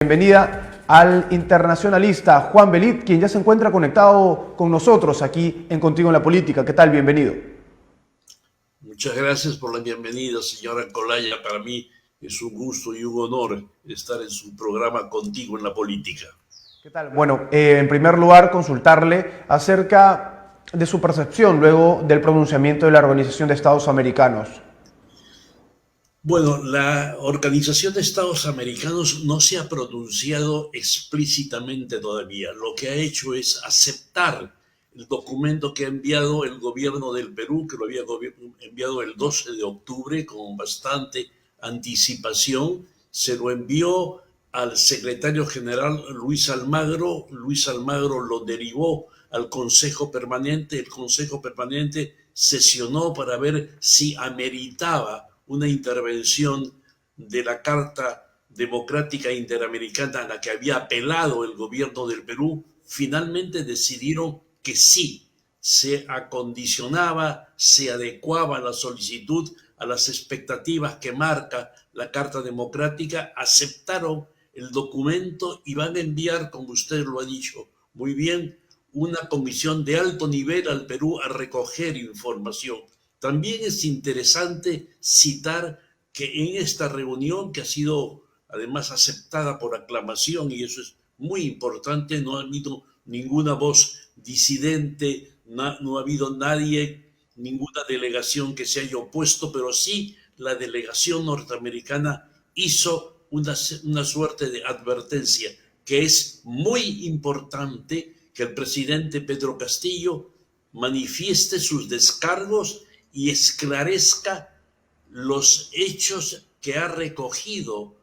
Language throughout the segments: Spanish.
Bienvenida al internacionalista Juan Belit, quien ya se encuentra conectado con nosotros aquí en Contigo en la Política. ¿Qué tal? Bienvenido. Muchas gracias por la bienvenida, señora Colaya. Para mí es un gusto y un honor estar en su programa Contigo en la Política. ¿Qué tal? Bueno, en primer lugar, consultarle acerca de su percepción luego del pronunciamiento de la Organización de Estados Americanos. Bueno, la Organización de Estados Americanos no se ha pronunciado explícitamente todavía. Lo que ha hecho es aceptar el documento que ha enviado el gobierno del Perú, que lo había enviado el 12 de octubre con bastante anticipación. Se lo envió al secretario general Luis Almagro. Luis Almagro lo derivó al Consejo Permanente. El Consejo Permanente sesionó para ver si ameritaba una intervención de la Carta Democrática Interamericana a la que había apelado el gobierno del Perú. Finalmente decidieron que sí, se acondicionaba, se adecuaba la solicitud a las expectativas que marca la Carta Democrática, aceptaron el documento y van a enviar, como usted lo ha dicho muy bien, una comisión de alto nivel al Perú a recoger información. También es interesante citar que en esta reunión, que ha sido además aceptada por aclamación, y eso es muy importante, no ha habido ninguna voz disidente, no ha habido nadie, ninguna delegación que se haya opuesto, pero sí la delegación norteamericana hizo una suerte de advertencia, que es muy importante que el presidente Pedro Castillo manifieste sus descargos y esclarezca los hechos que ha recogido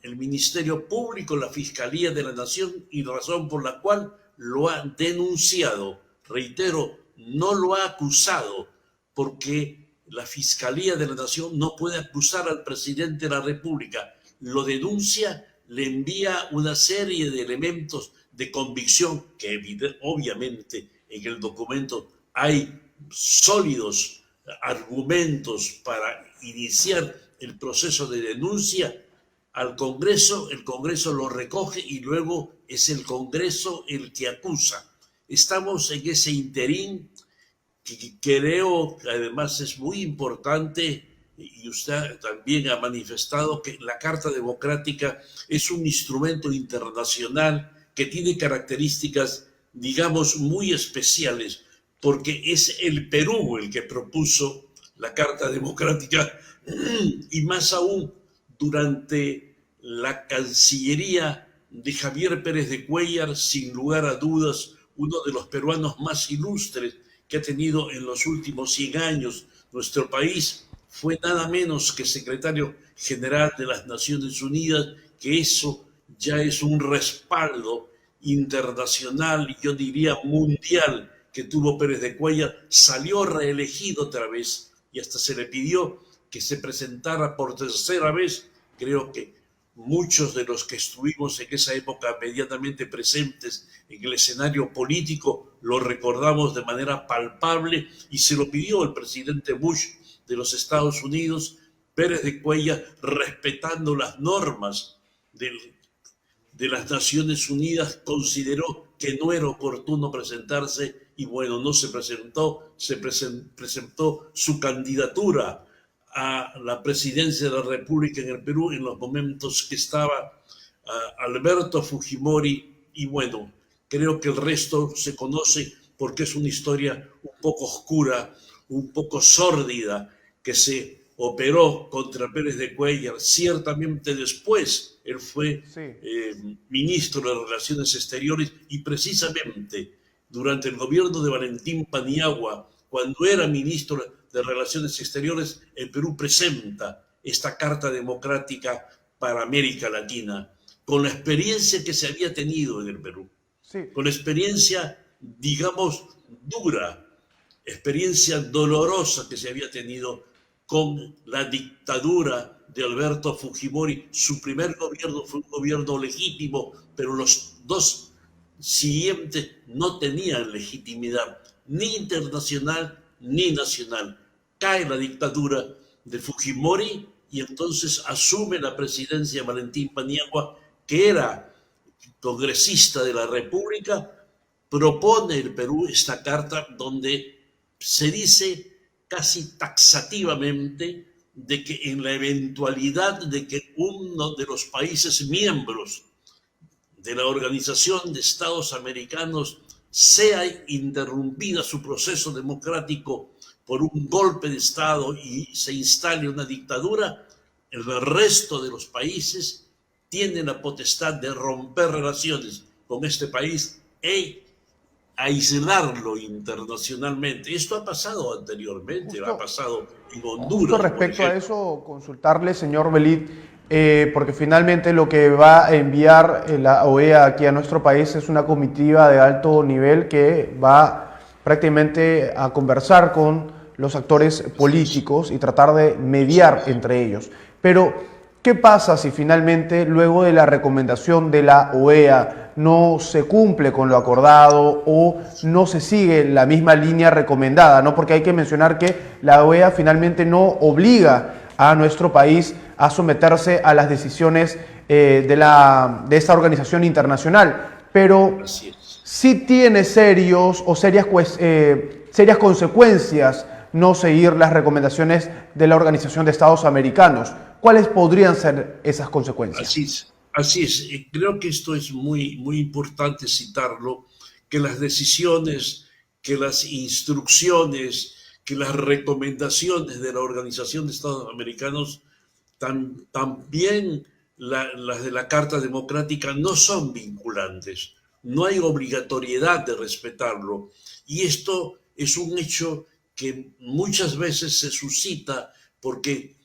el Ministerio Público, la Fiscalía de la Nación, y razón por la cual lo ha denunciado. Reitero, no lo ha acusado, porque la Fiscalía de la Nación no puede acusar al presidente de la República. Lo denuncia, le envía una serie de elementos de convicción que obviamente en el documento hay sólidos argumentos para iniciar el proceso de denuncia al Congreso. El Congreso lo recoge y luego es el Congreso el que acusa. Estamos en ese interín que creo que además es muy importante, y usted también ha manifestado que la Carta Democrática es un instrumento internacional que tiene características, digamos, muy especiales, porque es el Perú el que propuso la Carta Democrática y más aún durante la Cancillería de Javier Pérez de Cuéllar, sin lugar a dudas, uno de los peruanos más ilustres que ha tenido en los últimos 100 años nuestro país, fue nada menos que secretario general de las Naciones Unidas, que eso ya es un respaldo internacional y yo diría mundial que tuvo Pérez de Cuéllar. Salió reelegido otra vez y hasta se le pidió que se presentara por tercera vez. Creo que muchos de los que estuvimos en esa época medianamente presentes en el escenario político lo recordamos de manera palpable, y se lo pidió el presidente Bush de los Estados Unidos. Pérez de Cuéllar, respetando las normas de las Naciones Unidas, consideró que no era oportuno presentarse y bueno, no se presentó, presentó su candidatura a la presidencia de la República en el Perú en los momentos que estaba Alberto Fujimori, y bueno, creo que el resto se conoce porque es una historia un poco oscura, un poco sórdida, que se operó contra Pérez de Cuéllar. Ciertamente después él fue Sí. ministro de Relaciones Exteriores, y precisamente durante el gobierno de Valentín Paniagua, cuando era ministro de Relaciones Exteriores, el Perú presenta esta Carta Democrática para América Latina, con la experiencia que se había tenido en el Perú, Sí. con la experiencia, digamos, dura, experiencia dolorosa que se había tenido con la dictadura de Alberto Fujimori. Su primer gobierno fue un gobierno legítimo, pero los dos siguientes no tenían legitimidad, ni internacional ni nacional. Cae la dictadura de Fujimori y entonces asume la presidencia Valentín Paniagua, que era congresista de la República, propone el Perú esta carta donde se dice casi taxativamente de que en la eventualidad de que uno de los países miembros de la Organización de Estados Americanos sea interrumpida su proceso democrático por un golpe de Estado y se instale una dictadura, el resto de los países tienen la potestad de romper relaciones con este país e aislarlo internacionalmente. Esto ha pasado anteriormente, ha Justo, pasado en Justo Honduras, por respecto a ejemplo. eso, consultarle, señor Belit, porque finalmente lo que va a enviar la OEA aquí a nuestro país es una comitiva de alto nivel que va prácticamente a conversar con los actores Así es, políticos y tratar de así mediar es. entre ellos. Pero, ¿qué pasa si finalmente, luego de la recomendación de la OEA, no se cumple con lo acordado o no se sigue la misma línea recomendada, ¿no? Porque hay que mencionar que la OEA finalmente no obliga a nuestro país a someterse a las decisiones de esta organización internacional, pero Así es. sí tiene serios o serias consecuencias no seguir las recomendaciones de la Organización de Estados Americanos. ¿Cuáles podrían ser esas consecuencias? Así es, así es. Creo que esto es muy, muy importante citarlo, que las decisiones, que las instrucciones, que las recomendaciones de la Organización de Estados Americanos, también las de la Carta Democrática, no son vinculantes. No hay obligatoriedad de respetarlo. Y esto es un hecho que muchas veces se suscita porque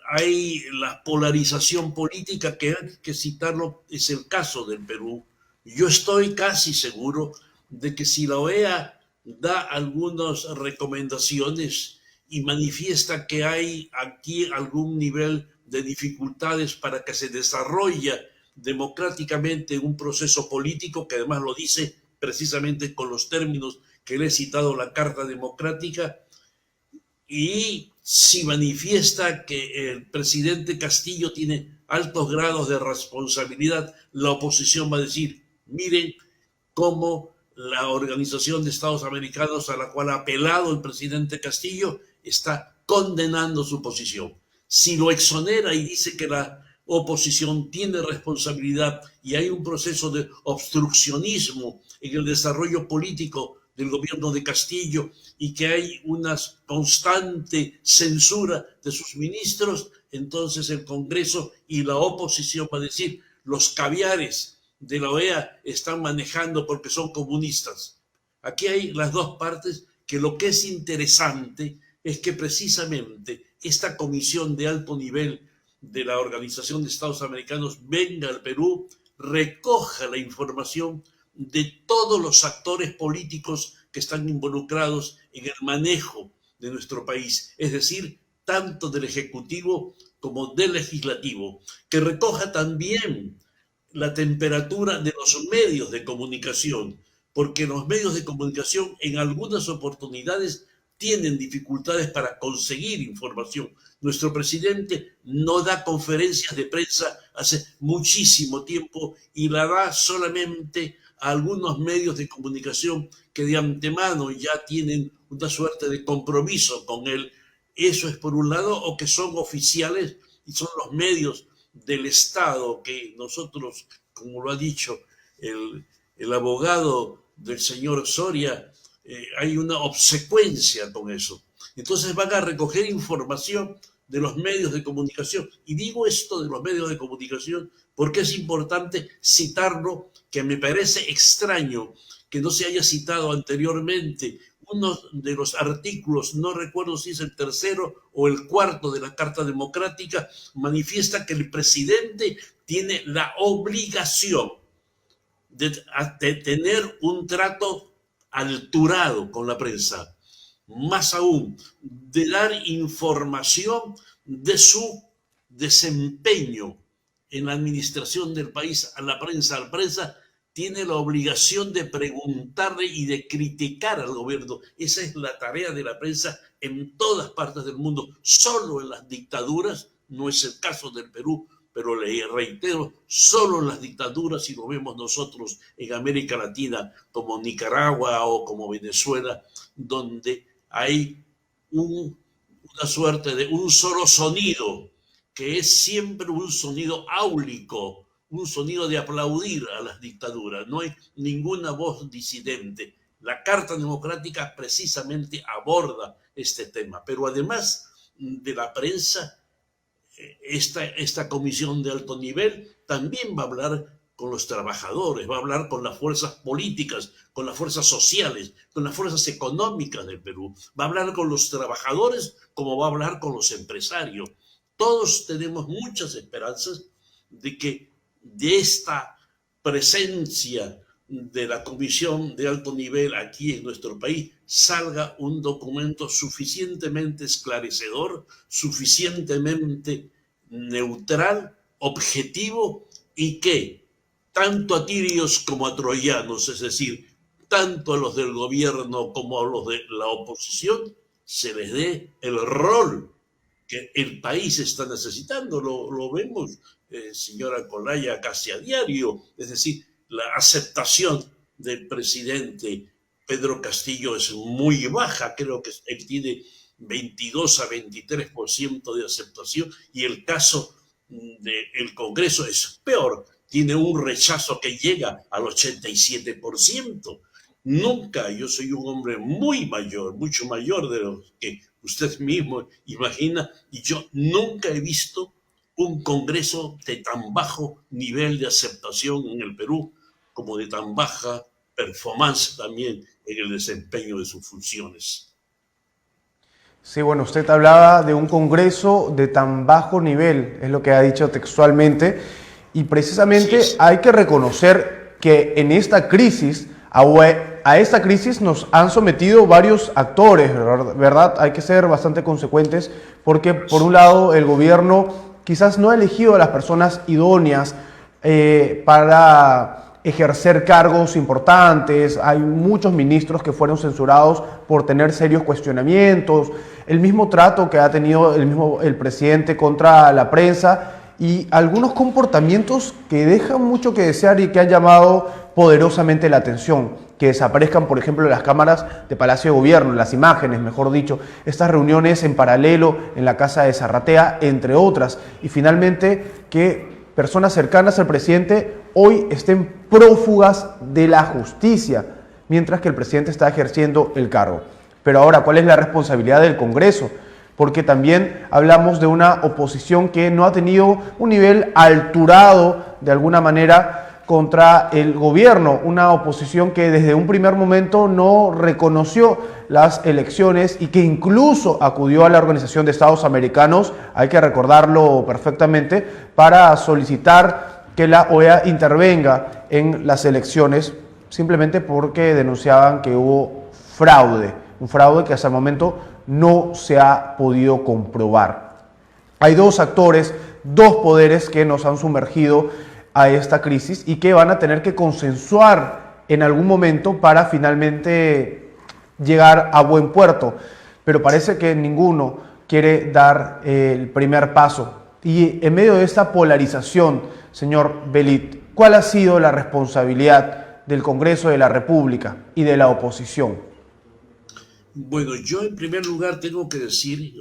hay la polarización política, que hay que citarlo, es el caso del Perú. Yo estoy casi seguro de que si la OEA da algunas recomendaciones y manifiesta que hay aquí algún nivel de dificultades para que se desarrolle democráticamente un proceso político, que además lo dice precisamente con los términos que le he citado, la Carta Democrática, y si manifiesta que el presidente Castillo tiene altos grados de responsabilidad, la oposición va a decir, miren cómo la Organización de Estados Americanos, a la cual ha apelado el presidente Castillo, está condenando su posición. Si lo exonera y dice que la oposición tiene responsabilidad y hay un proceso de obstruccionismo en el desarrollo político del gobierno de Castillo y que hay una constante censura de sus ministros, entonces el Congreso y la oposición va a decir, los caviares de la OEA están manejando porque son comunistas. Aquí hay las dos partes, que lo que es interesante es que precisamente esta comisión de alto nivel de la Organización de Estados Americanos venga al Perú, recoja la información de todos los actores políticos que están involucrados en el manejo de nuestro país, es decir, tanto del Ejecutivo como del Legislativo, que recoja también la temperatura de los medios de comunicación, porque los medios de comunicación en algunas oportunidades tienen dificultades para conseguir información. Nuestro presidente no da conferencias de prensa hace muchísimo tiempo y la da solamente a algunos medios de comunicación que de antemano ya tienen una suerte de compromiso con él. Eso es por un lado, o que son oficiales y son los medios del Estado que nosotros, como lo ha dicho el abogado del señor Soria, hay una obsecuencia con eso. Entonces van a recoger información de los medios de comunicación. Y digo esto de los medios de comunicación porque es importante citarlo, que me parece extraño que no se haya citado anteriormente. Uno de los artículos, no recuerdo si es el tercero o el cuarto de la Carta Democrática, manifiesta que el presidente tiene la obligación de tener un trato alturado con la prensa, más aún, de dar información de su desempeño en la administración del país a la prensa. La prensa tiene la obligación de preguntarle y de criticar al gobierno. Esa es la tarea de la prensa en todas partes del mundo. Solo en las dictaduras, no es el caso del Perú, pero le reitero, solo en las dictaduras, si lo vemos nosotros en América Latina, como Nicaragua o como Venezuela, donde hay una suerte de un solo sonido, que es siempre un sonido áulico, un sonido de aplaudir a las dictaduras. No hay ninguna voz disidente. La Carta Democrática precisamente aborda este tema, pero además de la prensa, esta comisión de alto nivel también va a hablar con los trabajadores, va a hablar con las fuerzas políticas, con las fuerzas sociales, con las fuerzas económicas del Perú, va a hablar con los trabajadores como va a hablar con los empresarios. Todos tenemos muchas esperanzas de que de esta presencia de la comisión de alto nivel aquí en nuestro país salga un documento suficientemente esclarecedor, suficientemente neutral, objetivo, y que tanto a tirios como a troyanos, es decir, tanto a los del gobierno como a los de la oposición, se les dé el rol que el país está necesitando. Lo vemos, señora Colaya, casi a diario. Es decir, la aceptación del presidente Pedro Castillo es muy baja. Creo que él tiene 22 a 23% de aceptación, y el caso del Congreso es peor. Tiene un rechazo que llega al 87%. Nunca, yo soy un hombre muy mayor, mucho mayor de lo que usted mismo imagina, y yo nunca he visto un Congreso de tan bajo nivel de aceptación en el Perú, como de tan baja performance también en el desempeño de sus funciones. Sí, bueno, usted hablaba de un Congreso de tan bajo nivel, es lo que ha dicho textualmente, y precisamente sí, hay que reconocer que en esta crisis, a esta crisis nos han sometido varios actores, ¿verdad? Hay que ser bastante consecuentes porque, por un lado, el gobierno quizás no ha elegido a las personas idóneas para ejercer cargos importantes. Hay muchos ministros que fueron censurados por tener serios cuestionamientos, el mismo trato que ha tenido el presidente contra la prensa y algunos comportamientos que dejan mucho que desear y que han llamado poderosamente la atención. Que desaparezcan, por ejemplo, las cámaras de Palacio de Gobierno, las imágenes, mejor dicho, estas reuniones en paralelo en la Casa de Zarratea, entre otras. Y finalmente, que personas cercanas al presidente hoy estén prófugas de la justicia, mientras que el presidente está ejerciendo el cargo. Pero ahora, ¿cuál es la responsabilidad del Congreso? Porque también hablamos de una oposición que no ha tenido un nivel alturado, de alguna manera, contra el gobierno, una oposición que desde un primer momento no reconoció las elecciones y que incluso acudió a la Organización de Estados Americanos, hay que recordarlo perfectamente, para solicitar que la OEA intervenga en las elecciones, simplemente porque denunciaban que hubo fraude, un fraude que hasta el momento no se ha podido comprobar. Hay dos actores, dos poderes que nos han sumergido a esta crisis y que van a tener que consensuar en algún momento para finalmente llegar a buen puerto. Pero parece que ninguno quiere dar el primer paso. Y en medio de esta polarización, señor Belit, ¿cuál ha sido la responsabilidad del Congreso de la República y de la oposición? Bueno, yo en primer lugar tengo que decir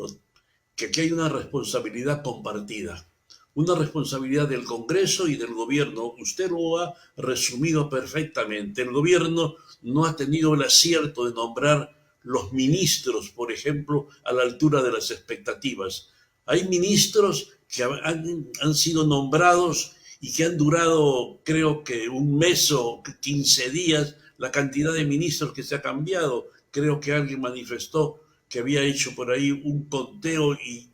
que aquí hay una responsabilidad compartida. Una responsabilidad del Congreso y del gobierno. Usted lo ha resumido perfectamente. El gobierno no ha tenido el acierto de nombrar los ministros, por ejemplo, a la altura de las expectativas. Hay ministros que han sido nombrados y que han durado, creo que un mes o 15 días, la cantidad de ministros que se ha cambiado. Creo que alguien manifestó que había hecho por ahí un conteo y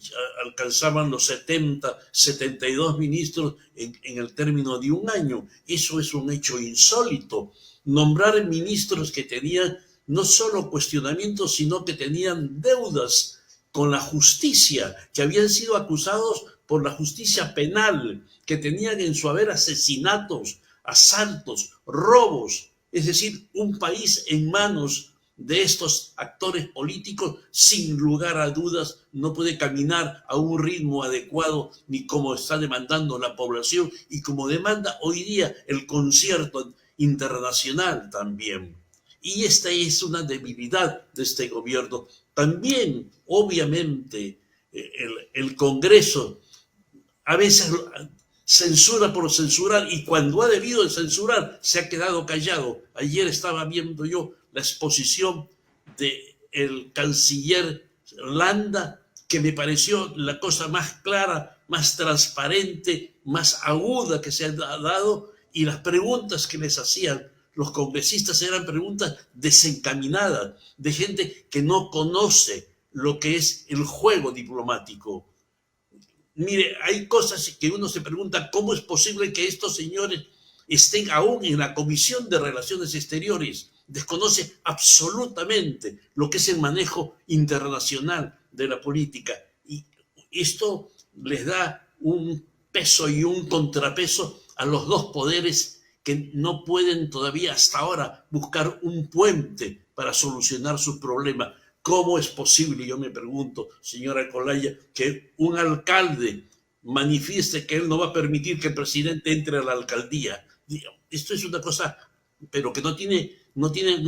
alcanzaban los 70, 72 ministros en el término de un año. Eso es un hecho insólito. Nombrar ministros que tenían no solo cuestionamientos, sino que tenían deudas con la justicia, que habían sido acusados por la justicia penal, que tenían en su haber asesinatos, asaltos, robos. Es decir, un país en manos de estos actores políticos, sin lugar a dudas, no puede caminar a un ritmo adecuado ni como está demandando la población y como demanda hoy día el concierto internacional también. Y esta es una debilidad de este gobierno. También, obviamente, el Congreso a veces censura por censurar y cuando ha debido de censurar se ha quedado callado. Ayer estaba viendo yo la exposición del canciller Landa, que me pareció la cosa más clara, más transparente, más aguda que se ha dado, y las preguntas que les hacían los congresistas eran preguntas desencaminadas, de gente que no conoce lo que es el juego diplomático. Mire, hay cosas que uno se pregunta, ¿cómo es posible que estos señores estén aún en la Comisión de Relaciones Exteriores? Desconoce absolutamente lo que es el manejo internacional de la política. Y esto les da un peso y un contrapeso a los dos poderes que no pueden todavía hasta ahora buscar un puente para solucionar sus problemas. ¿Cómo es posible, yo me pregunto, señora Colaya, que un alcalde manifieste que él no va a permitir que el presidente entre a la alcaldía? Esto es una cosa, pero que no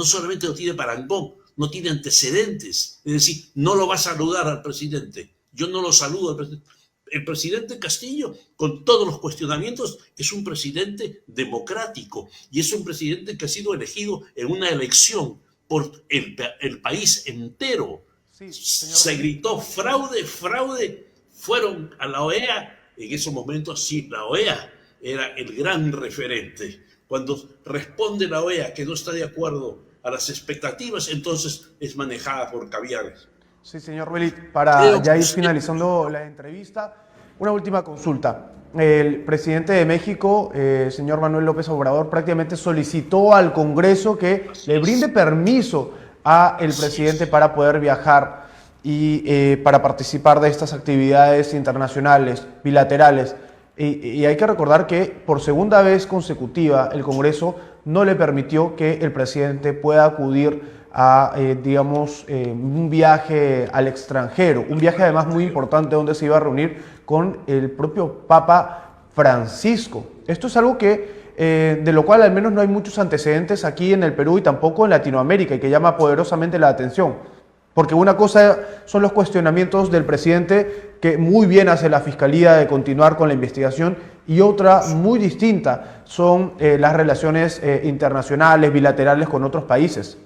solamente no tiene parangón, no tiene antecedentes. Es decir, no lo va a saludar al presidente. Yo no lo saludo al presidente. El presidente Castillo, con todos los cuestionamientos, es un presidente democrático y es un presidente que ha sido elegido en una elección por el país entero. Sí, señor Se Ruiz. gritó fraude, fraude, fueron a la OEA. En esos momentos sí, la OEA era el gran referente. Cuando responde la OEA que no está de acuerdo a las expectativas, entonces es manejada por caviares. Sí, señor Belit, para Creo ya que ir usted, finalizando la entrevista, una última consulta. El presidente de México, señor Manuel López Obrador, prácticamente solicitó al Congreso que le brinde permiso a el presidente para poder viajar y para participar de estas actividades internacionales, bilaterales. Y hay que recordar que por segunda vez consecutiva el Congreso no le permitió que el presidente pueda acudir a, digamos, un viaje al extranjero, un viaje además muy importante donde se iba a reunir con el propio Papa Francisco. Esto es algo que, de lo cual al menos no hay muchos antecedentes aquí en el Perú y tampoco en Latinoamérica y que llama poderosamente la atención. Porque una cosa son los cuestionamientos del presidente, que muy bien hace la Fiscalía de continuar con la investigación, y otra muy distinta son las relaciones internacionales, bilaterales con otros países.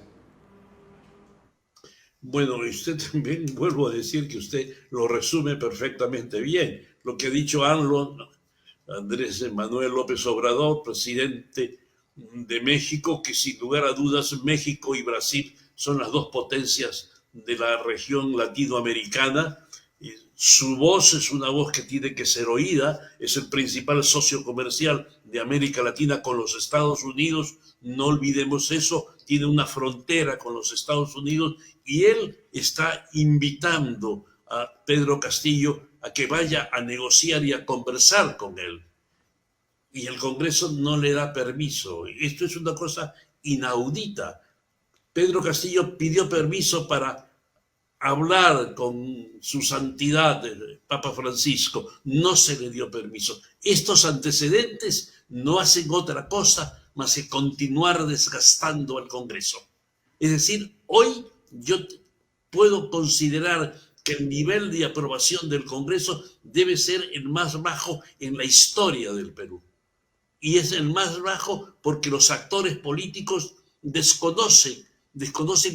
bueno, y usted también, vuelvo a decir que usted lo resume perfectamente bien. Lo que ha dicho Andrés Manuel López Obrador, presidente de México, que sin lugar a dudas México y Brasil son las dos potencias de la región latinoamericana. Y su voz es una voz que tiene que ser oída, es el principal socio comercial de América Latina con los Estados Unidos, no olvidemos eso, tiene una frontera con los Estados Unidos y él está invitando a Pedro Castillo a que vaya a negociar y a conversar con él. Y el Congreso no le da permiso. Esto es una cosa inaudita. Pedro Castillo pidió permiso para hablar con su santidad, el Papa Francisco. No se le dio permiso. Estos antecedentes no hacen otra cosa más que continuar desgastando al Congreso. Es decir, hoy yo puedo considerar que el nivel de aprobación del Congreso debe ser el más bajo en la historia del Perú. Y es el más bajo porque los actores políticos desconocen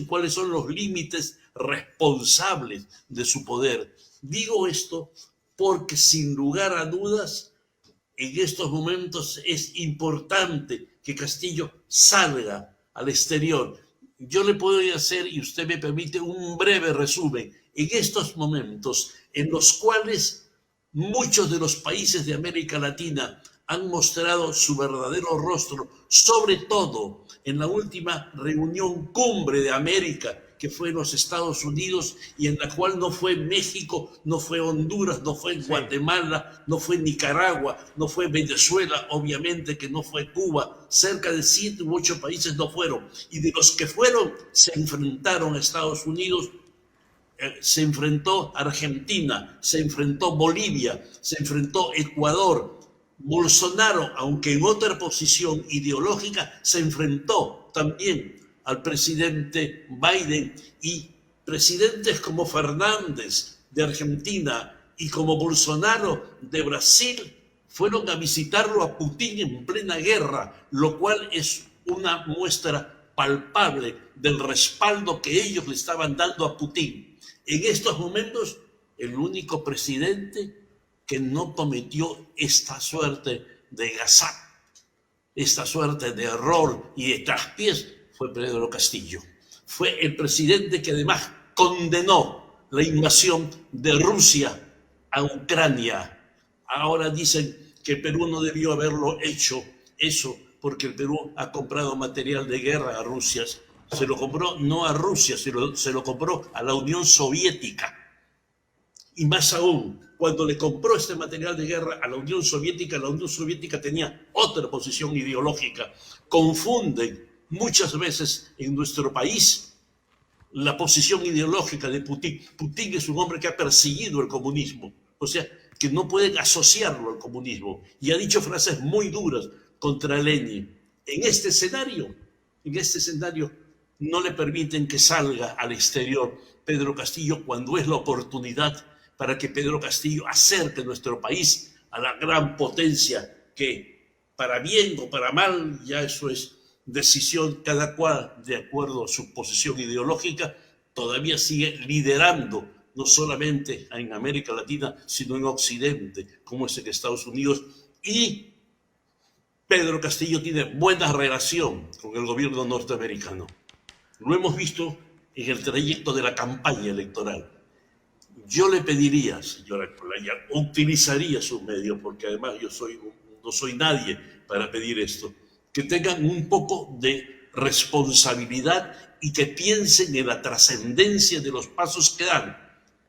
cuáles son los límites responsables de su poder. Digo esto porque sin lugar a dudas, en estos momentos es importante que Castillo salga al exterior. Yo le puedo hacer, y usted me permite, un breve resumen. En estos momentos en los cuales muchos de los países de América Latina han mostrado su verdadero rostro, sobre todo en la última reunión cumbre de América que fue en los Estados Unidos y en la cual no fue México, no fue Honduras, no fue Guatemala, no fue Nicaragua, no fue Venezuela, obviamente que no fue Cuba, cerca de 7 u 8 países no fueron. Y de los que fueron, se enfrentaron a Estados Unidos, se enfrentó Argentina, se enfrentó Bolivia, se enfrentó Ecuador. Bolsonaro, aunque en otra posición ideológica, se enfrentó también al presidente Biden, y presidentes como Fernández de Argentina y como Bolsonaro de Brasil fueron a visitarlo a Putin en plena guerra, lo cual es una muestra palpable del respaldo que ellos le estaban dando a Putin. En estos momentos, el único presidente que no cometió esta suerte de gazap, esta suerte de error y de traspiés, fue Pedro Castillo. Fue el presidente que además condenó la invasión de Rusia a Ucrania. Ahora dicen que Perú no debió haberlo hecho eso porque el Perú ha comprado material de guerra a Rusia. Se lo compró no a Rusia, se lo compró a la Unión Soviética. Y más aún, cuando le compró este material de guerra a la Unión Soviética tenía otra posición ideológica. Confunden muchas veces en nuestro país la posición ideológica de Putin. Putin es un hombre que ha perseguido el comunismo, o sea, que no pueden asociarlo al comunismo, y ha dicho frases muy duras contra Lenin. En este escenario, no le permiten que salga al exterior Pedro Castillo cuando es la oportunidad para que Pedro Castillo acerque nuestro país a la gran potencia que, para bien o para mal, ya eso es decisión cada cual de acuerdo a su posición ideológica, todavía sigue liderando no solamente en América Latina, sino en Occidente, como es en Estados Unidos. Y Pedro Castillo tiene buena relación con el gobierno norteamericano. Lo hemos visto en el trayecto de la campaña electoral. Yo le pediría, señora Colaya, utilizaría sus medios, porque además yo no soy nadie para pedir esto, que tengan un poco de responsabilidad y que piensen en la trascendencia de los pasos que dan.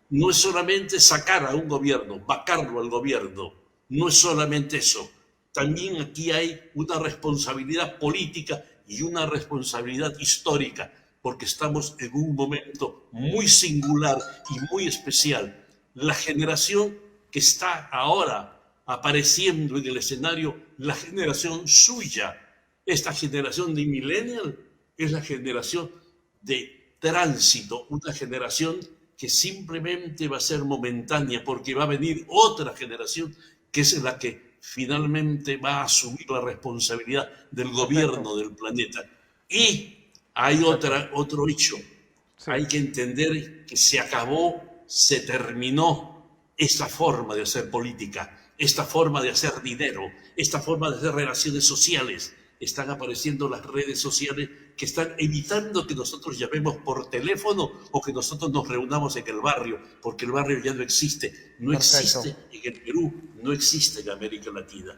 No es solamente sacar a un gobierno, vacarlo al gobierno, no es solamente eso. También aquí hay una responsabilidad política y una responsabilidad histórica, porque estamos en un momento muy singular y muy especial. La generación que está ahora apareciendo en el escenario, la generación suya, esta generación de millennial, es la generación de tránsito, una generación que simplemente va a ser momentánea, porque va a venir otra generación que es la que finalmente va a asumir la responsabilidad del gobierno del planeta. Y hay otro hecho. Sí. Hay que entender que se acabó, se terminó esta forma de hacer política, esta forma de hacer dinero, esta forma de hacer relaciones sociales. Están apareciendo las redes sociales que están evitando que nosotros llamemos por teléfono o que nosotros nos reunamos en el barrio, porque el barrio ya no existe. No existe en el Perú, no existe en América Latina.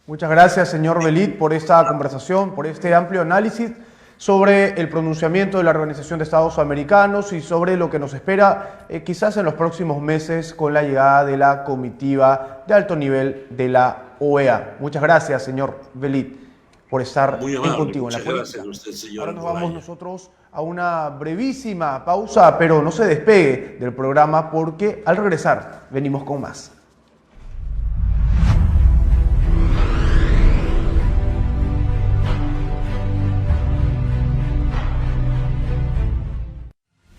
Muchas gracias, señor Belit, por esta conversación, por este amplio análisis sobre el pronunciamiento de la Organización de Estados Americanos y sobre lo que nos espera quizás en los próximos meses con la llegada de la comitiva de alto nivel de la OEA. Muchas gracias, señor Belit, por estar contigo en la política. Ahora nos vamos nosotros a una brevísima pausa, pero no se despegue del programa porque al regresar venimos con más.